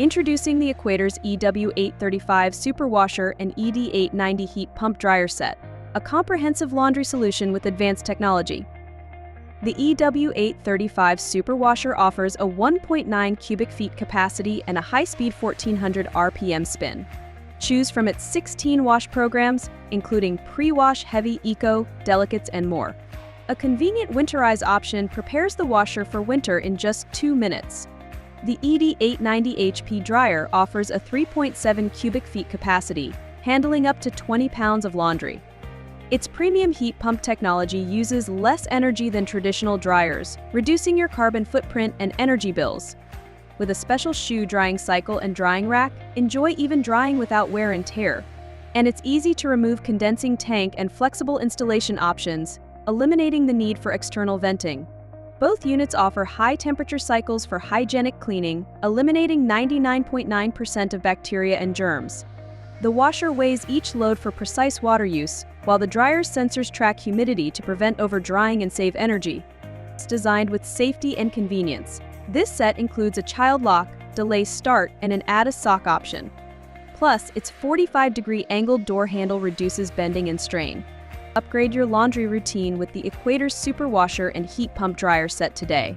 Introducing the Equator's EW835 Super Washer and ED890 Heat Pump Dryer Set, a comprehensive laundry solution with advanced technology. The EW835 Super Washer offers a 1.9 cubic feet capacity and a high-speed 1400 RPM spin. Choose from its 16 wash programs, including pre-wash, heavy, eco, delicates, and more. A convenient Winterize option prepares the washer for winter in just 2 minutes. The ED890 HP dryer offers a 3.7 cubic feet capacity, handling up to 20 pounds of laundry. Its premium heat pump technology uses less energy than traditional dryers, reducing your carbon footprint and energy bills. With a special shoe drying cycle and drying rack, enjoy even drying without wear and tear. And it's easy to remove condensing tank and flexible installation options, eliminating the need for external venting. Both units offer high-temperature cycles for hygienic cleaning, eliminating 99.9% of bacteria and germs. The washer weighs each load for precise water use, while the dryer's sensors track humidity to prevent over-drying and save energy. It's designed with safety and convenience. This set includes a child lock, delay start, and an add-a-sock option. Plus, its 45-degree angled door handle reduces bending and strain. Upgrade your laundry routine with the Equator Super Washer and Heat Pump Dryer Set today.